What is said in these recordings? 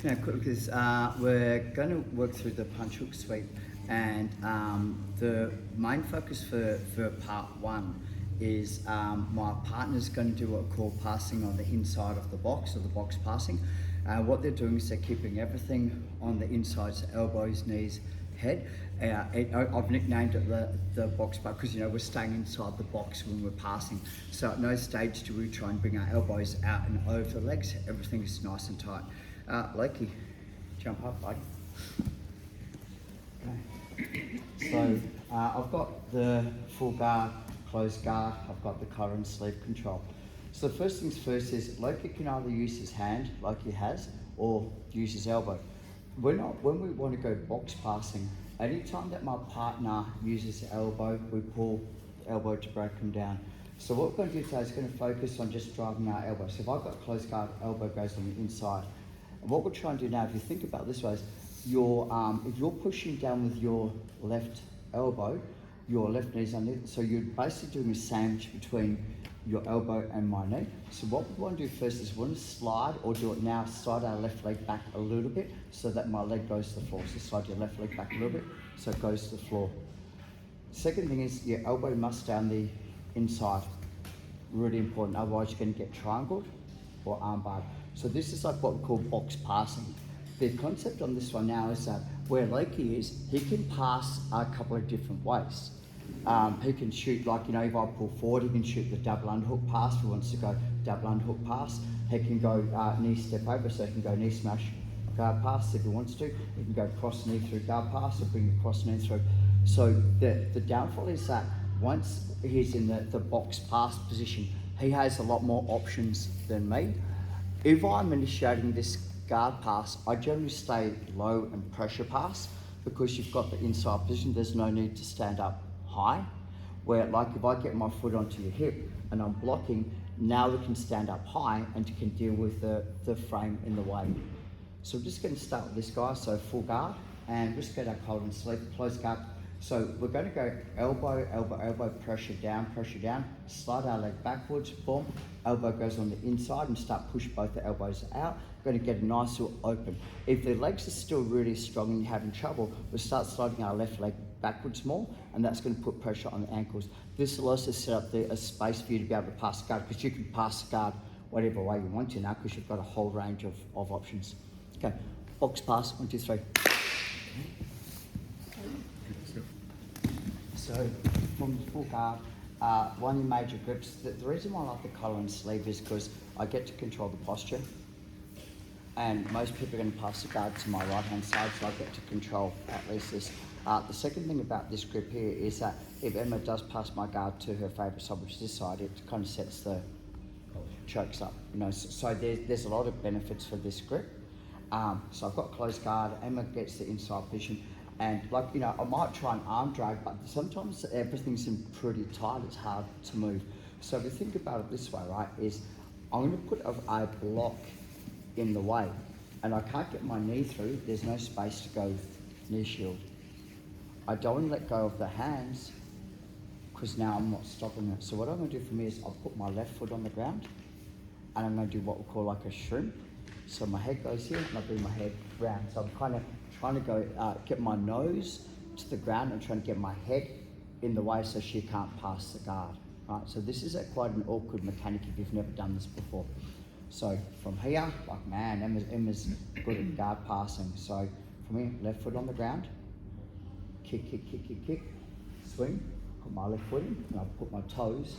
Yeah, cool, because we're going to work through the punch hook sweep, and the main focus for part one is my partner's going to do what we call passing on the inside of the box, or the box passing. What they're doing is they're keeping everything on the inside, so elbows, knees, head. I've nicknamed it the box part because, you know, we're staying inside the box when we're passing. So at no stage do we try and bring our elbows out and over the legs. Everything is nice and tight. Lakey, jump up, buddy. Okay. So I've got the full guard, closed guard, I've got the collar and sleeve control. So the first things first is Lakey can either use his hand like he has, or use his elbow. When we want to go box passing, anytime that my partner uses the elbow, we pull the elbow to break him down. So what we're going to do today is going to focus on just driving our elbow. So if I've got closed guard, elbow goes on the inside. And what we're trying to do now, if you think about it this way, is if you're pushing down with your left elbow, your left knee's underneath, so you're basically doing a sandwich between your elbow and my knee. So what we want to do first is we want to slide, or do it now, slide our left leg back a little bit so that my leg goes to the floor. So slide your left leg back a little bit so it goes to the floor. Second thing is your elbow must stay on the inside. Really important, otherwise you're going to get triangled or armbarred. So this is like what we call box passing. The concept on this one now is that where Lakey is, he can pass a couple of different ways. He can shoot, like, you know, if I pull forward, he can shoot the double underhook pass. If he wants to go double underhook pass, he can go knee step over, so he can go knee smash guard pass if he wants to. He can go cross knee through guard pass, or bring the cross knee through. So the downfall is that once he's in the box pass position, he has a lot more options than me. If I'm initiating this guard pass, I generally stay low and pressure pass, because you've got the inside position, there's no need to stand up high. Where, like, if I get my foot onto your hip and I'm blocking, now we can stand up high and can deal with the frame in the way. So we're just going to start with this guy, so full guard, and just get our collar and sleeve, close guard. So we're going to go elbow, elbow, elbow, pressure down, slide our leg backwards, boom, elbow goes on the inside and start push both the elbows out. We're going to get a nice little open. If the legs are still really strong and you're having trouble, we'll start sliding our left leg backwards more, and that's going to put pressure on the ankles. This will also set up a space for you to be able to pass the guard, because you can pass the guard whatever way you want to now, because you've got a whole range of options. Okay, box pass, 1, 2, 3. So from the full guard, one of the major grips, the reason why I like the collar and sleeve is because I get to control the posture. And most people are going to pass the guard to my right hand side, so I get to control at least this. The second thing about this grip here is that if Emma does pass my guard to her favourite side, which is this side, it kind of sets the chokes up. You know, so there's a lot of benefits for this grip. So I've got closed guard, Emma gets the inside position, and, like, you know, I might try and arm drag, but sometimes everything's in pretty tight, it's hard to move. So if you think about it this way, right, is I'm going to put a block in the way, and I can't get my knee through, there's no space to go knee shield. I don't want to let go of the hands, because now I'm not stopping it. So what I'm going to do for me is I'll put my left foot on the ground, and I'm going to do what we call like a shrimp. So my head goes here, and I bring my head round. So I'm kind of trying to go, get my nose to the ground and trying to get my head in the way so she can't pass the guard. Right? So this is quite an awkward mechanic if you've never done this before. So from here, like, man, Emma's good at guard passing. So from here, left foot on the ground, kick, kick, kick, kick, kick, swing, put my left foot in, and I'll put my toes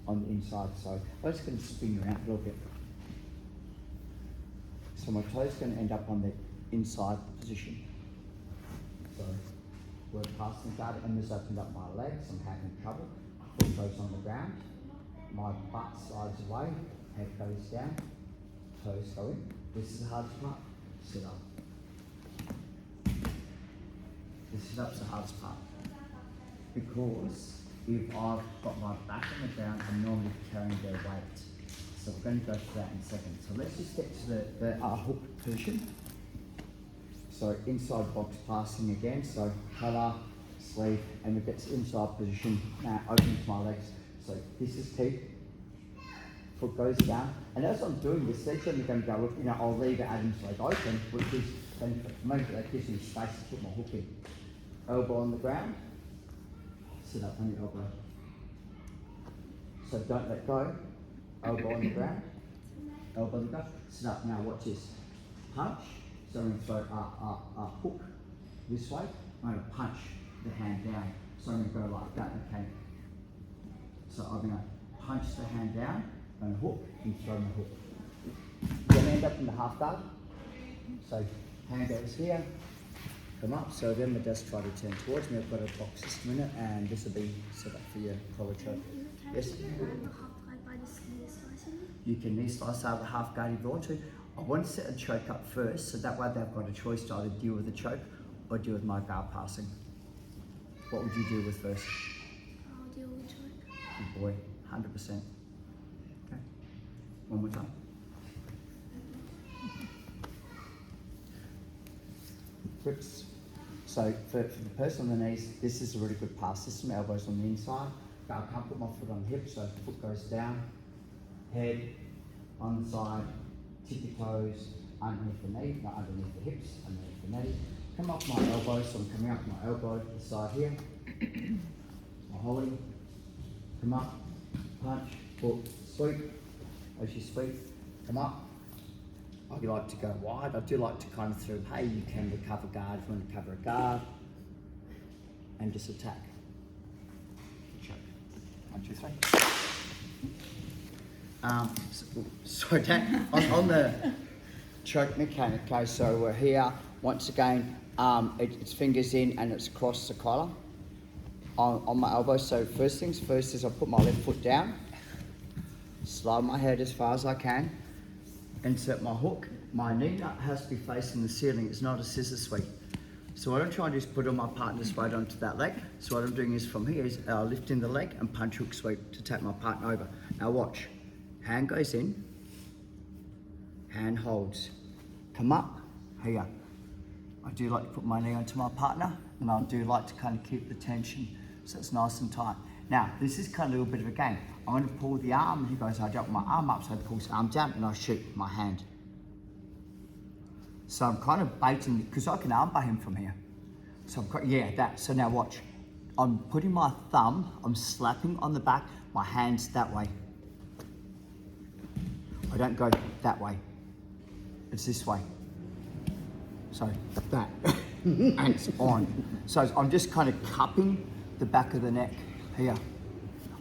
on the inside. So I'm just going to spin around a little bit. So my toes going to end up on the inside position. So we're passing the guard, Emma's opened up my legs, I'm having trouble. Foot goes on the ground, my butt slides away, head goes down, toes go in. This is the hardest part, sit up. This sit up's the hardest part, because if I've got my back on the ground, I'm normally carrying their weight. So we're going to go for that in a second. So let's just get to the hook position. So inside box passing again, so collar, sleeve, and it gets inside position. Now open to my legs. So this is key. foot goes down. And as I'm doing this, essentially I'm going to go with, I'll leave Adam's leg open, which is benefit for me, but that gives me space to put my hook in. Elbow on the ground, sit up on your elbow. So don't let go, elbow on the ground, elbow on the ground, sit up. Now watch this, punch, so I'm going to throw a hook this way, I'm going to punch the hand down. So I'm going to go like that, okay? So I'm going to punch the hand down and hook and throw my hook. You're going to end up in the half guard. So hand goes here, come up. So then we just try to turn towards me. I've got a box system in it, and this will be set up for your collar choke. Yes? You can knee slice out of the half guard if you want to. I want to set a choke up first, so that way they've got a choice to either deal with the choke or deal with my guard passing. What would you deal with first? I'll deal with choke. Good boy, 100%. Okay, one more time. Grips. So for the person on the knees, this is a really good pass system. Elbows on the inside. I can't put my foot on the hip, so foot goes down. Head on the side, tip your toes underneath the knee, not underneath the hips, underneath the knee. Come off my elbow, so I'm coming up my elbow to the side here. My holly, come up, punch, hook, sweep. As you sweep, come up. I do like to go wide. I do like to kind of through, hey, you can recover guard if you want to cover a guard. And just attack. Choke. 1, 2, 3. So Dan, on the choke mechanic, okay, so we're here, once again, it's fingers in and it's across the collar on my elbow. So first things first is I put my left foot down, slide my head as far as I can, insert my hook. My knee nut has to be facing the ceiling, it's not a scissor sweep. So what I'm trying to do is put all my partner's weight onto that leg. So what I'm doing is from here is lifting the leg and punch hook sweep to take my partner over. Now watch, hand goes in, hand holds, come up, here. I do like to put my knee onto my partner, and I do like to kind of keep the tension so it's nice and tight. Now, this is kind of a little bit of a game. I'm going to pull the arm, he goes, I jump my arm up, so I pull his arm down and I shoot my hand. So I'm kind of baiting, because I can armbar him from here. So so now watch. I'm putting my thumb, I'm slapping on the back, my hand's that way. I don't go that way. It's this way. So that, and it's on. So I'm just kind of cupping the back of the neck here.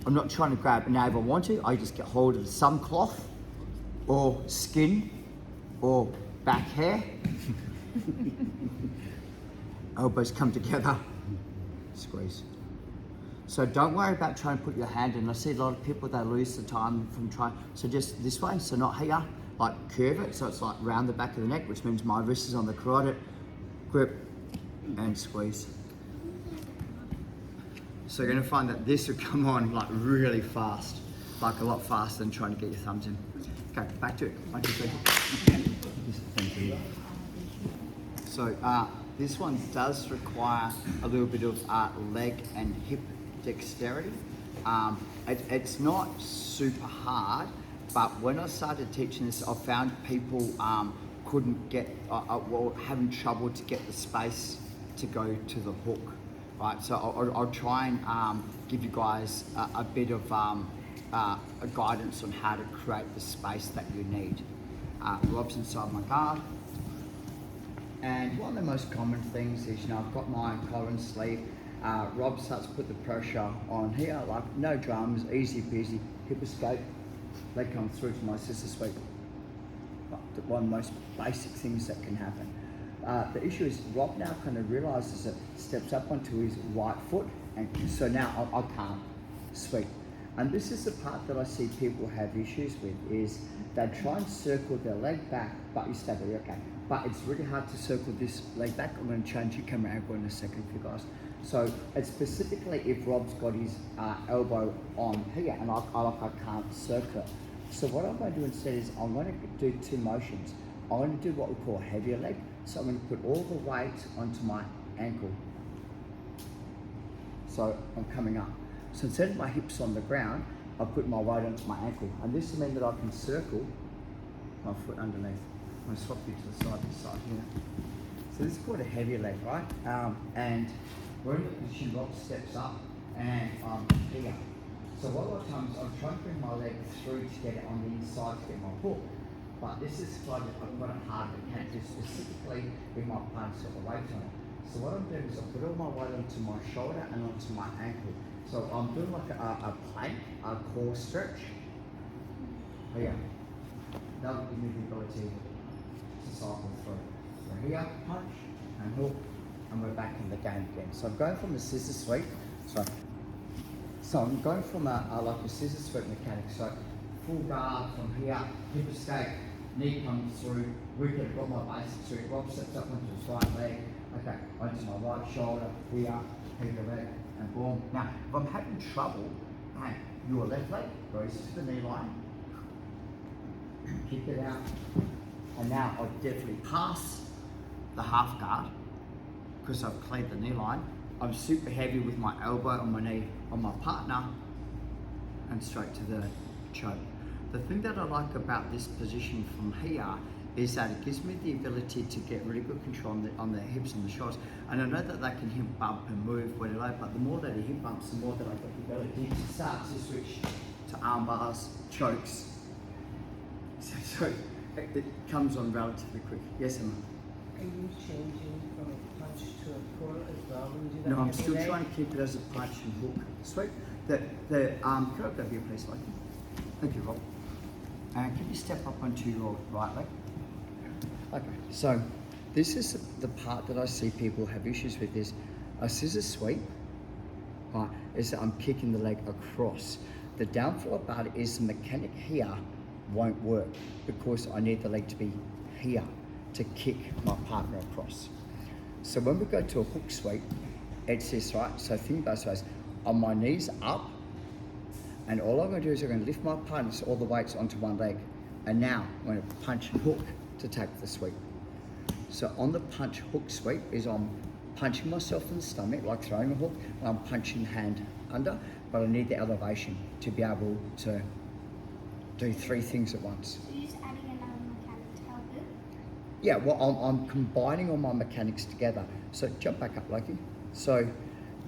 I'm not trying to grab, now if I want to, I just get hold of some cloth or skin or back hair. Elbows come together, squeeze. So don't worry about trying to put your hand in. I see a lot of people, they lose the time from trying. So just this way, so not here, like curve it, so it's like round the back of the neck, which means my wrist is on the carotid, grip and squeeze. So you're gonna find that this will come on like really fast, like a lot faster than trying to get your thumbs in. Okay, back to it. 1, 2, 3. So this one does require a little bit of leg and hip dexterity. It's not super hard, but when I started teaching this, I found people couldn't get, well, having trouble to get the space to go to the hook, right? So I'll try and give you guys a bit of a guidance on how to create the space that you need. Rob's inside my guard. And one of the most common things is, I've got my collar and sleeve. Rob starts to put the pressure on here, like no drums, easy peasy, hip escape, leg comes through to my sister sweep. One of the most basic things that can happen. The issue is Rob now kind of realizes it, steps up onto his right foot, and so now I can't sweep. And this is the part that I see people have issues with, is they try and circle their leg back, but you stay there, okay. But it's really hard to circle this leg back. I'm going to change your camera angle in a second for you guys. So it's specifically if Rob's got his elbow on here and I can't circle it. So what I'm going to do instead is I'm going to do 2 motions. I'm going to do what we call a heavier leg. So I'm going to put all the weight onto my ankle. So I'm coming up. So instead of my hips on the ground, I put my weight onto my ankle. And this will mean that I can circle my foot underneath. I'm going to swap you to the side, this side here. So this is called a heavier leg, right? And we're in the position, Rob steps up and I'm here. So a lot of times I'm trying to bring my leg through to get it on the inside to get my hook. But this is like I've got it hard, but can't do specifically with my palm sort of weight on it. So what I'm doing is I put all my weight onto my shoulder and onto my ankle. So I'm doing like a plank, a core stretch. Here. That will give me the ability to cycle through. So here, punch and hook, and we're back in the game again. So I'm going from a scissor sweep. So I'm going from like a scissor sweep mechanic. So full guard from here, hip escape, knee comes through, wicket, got my basic sweep, Rob steps up onto his right leg, okay, onto my right shoulder, here, keep the leg, and boom. Now, if I'm having trouble, bang, your left leg goes to the knee line, kick it out, and now I definitely pass the half guard, because I've cleared the knee line. I'm super heavy with my elbow on my knee on my partner, and straight to the choke. The thing that I like about this position from here is that it gives me the ability to get really good control on the hips and the shoulders. And I know that they can hip bump and move where they like, but the more that it hip bumps, the more that I've got the ability to start to switch to arm bars, chokes. So it comes on relatively quick. Yes, Emma? Are you changing from a punch to a pull as well when you do that? No, I'm heavy still leg? trying to keep it as a punch and hook sweep. Can I go here, please, like? Thank you, Rob. And can you step up onto your right leg? Okay, so this is the part that I see people have issues with is a scissor sweep, right, is that I'm kicking the leg across. The downfall about it is the mechanic here won't work because I need the leg to be here to kick my partner across. So when we go to a hook sweep, it's this, right? So think both ways. On my knees up, and all I'm going to do is I'm going to lift my partner so all the weight's onto one leg. And now I'm going to punch and hook to take the sweep. So on the punch hook sweep is I'm punching myself in the stomach, like throwing a hook, and I'm punching hand under, but I need the elevation to be able to do three things at once. So you're just adding another mechanic to help it? Yeah, well, I'm combining all my mechanics together. So jump back up, Loki. So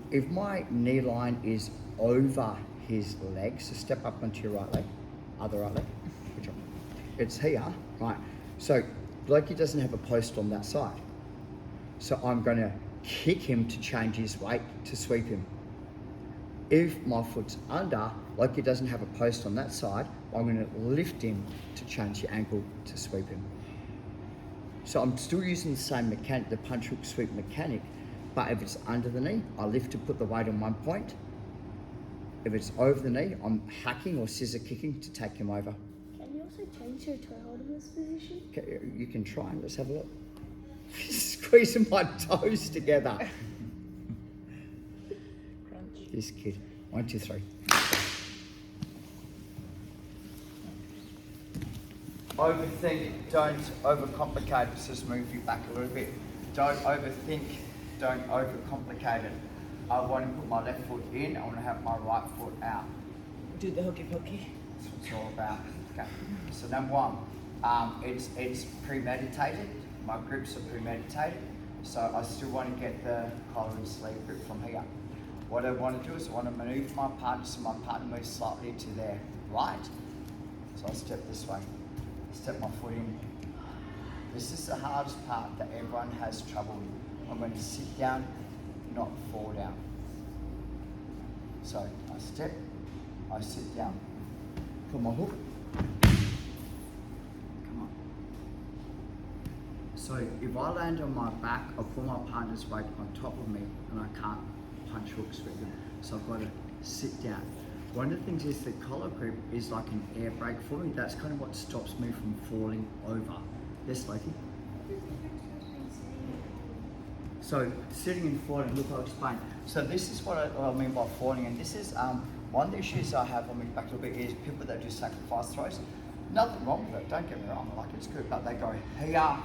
if my knee line is over his leg, so step up onto your right leg, other right leg, good job. It's here, right? So Loki doesn't have a post on that side. So I'm going to kick him to change his weight to sweep him. If my foot's under, Loki doesn't have a post on that side, I'm going to lift him to change the ankle to sweep him. So I'm still using the same mechanic, the punch hook sweep mechanic, but if it's under the knee, I lift to put the weight on one point. If it's over the knee, I'm hacking or scissor kicking to take him over. Can you also change your toe hold in this position? Okay, you can try and let's have a look. Squeezing my toes together. Crunch. This kid. 1, 2, 3. Overthink, don't overcomplicate it. Let's just move you back a little bit. Don't overthink, don't overcomplicate it. I want to put my left foot in, I want to have my right foot out. Do the hooky pokey. That's what it's all about. Okay. So number one, it's premeditated. My grips are premeditated. So I still want to get the collar and sleeve grip from here. What I want to do is I want to maneuver my partner so my partner moves slightly to their right. So I step this way. Step my foot in. This is the hardest part that everyone has trouble with. I'm going to sit down, not fall down. So I step, I sit down. Put my hook. Come on. So if I land on my back, I put my partner's weight on top of me and I can't punch hooks with him. So I've got to sit down. One of the things is the collar grip is like an air brake for me. That's kind of what stops me from falling over. Yes, Loki? So sitting and falling, look, I'll explain. So this is what I mean by falling, and this is one of the issues I have on me back a little bit is people that do sacrifice throws. Nothing wrong with it, don't get me wrong, like it's good, but they go here,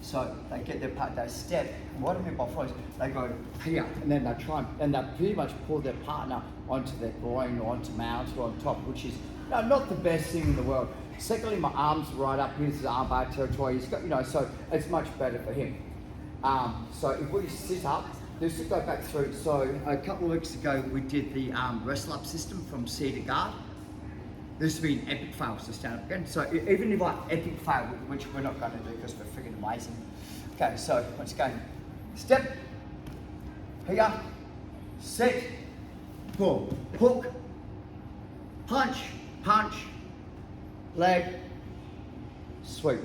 So they get their part, they step. What I mean by flow is they go here, and then they try and they pretty much pull their partner onto their groin or onto mount or on top, which is not the best thing in the world. Secondly, my arm's right up here, this is armbar territory. He's got, so it's much better for him. So if we sit up, let's just go back through. So a couple of weeks ago, we did the wrestle up system from seated to guard. This has been epic fail, so stand up again. So even if I epic fail, which we're not going to do because we're freaking amazing. Okay, so once again, step, here, set, pull, hook, punch, punch, leg, sweep.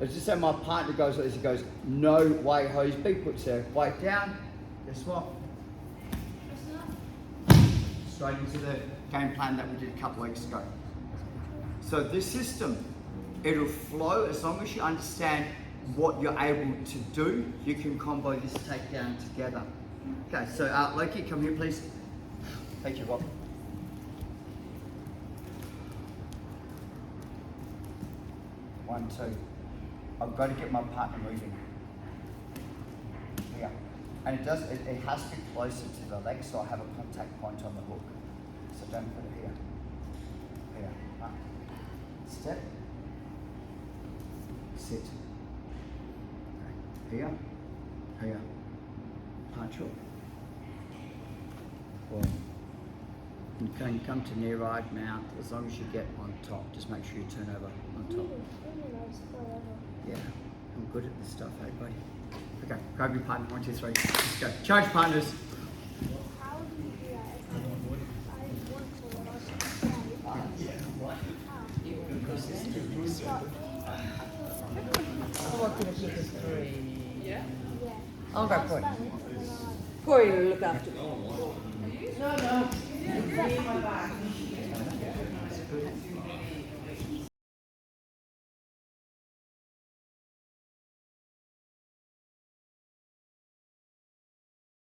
It's just so my partner goes as he goes, no way hose B, puts their weight down, guess what? Straight into the game plan that we did a couple of weeks ago. So this system, it'll flow as long as you understand what you're able to do. You can combo this takedown together. Okay, so Loki, come here please. Thank you, Rob. One, two. I've got to get my partner moving. Here. And it has to be closer to the leg, so I have a contact point on the hook. So don't put it here. Here. Up. Step. Sit. Okay. Here. Here. Punch hook. Or you can come to near ride mount as long as you get on top. Just make sure you turn over on top. Yeah, I'm good at this stuff, hey buddy. Okay, grab your partner, 1, 2, 3. Let's go. Charge partners. How do you do that? I work for what I What can I pick as 3? Yeah. I'll go for it. Spanish, and then Corey will look after me. No, no. It's me and my back.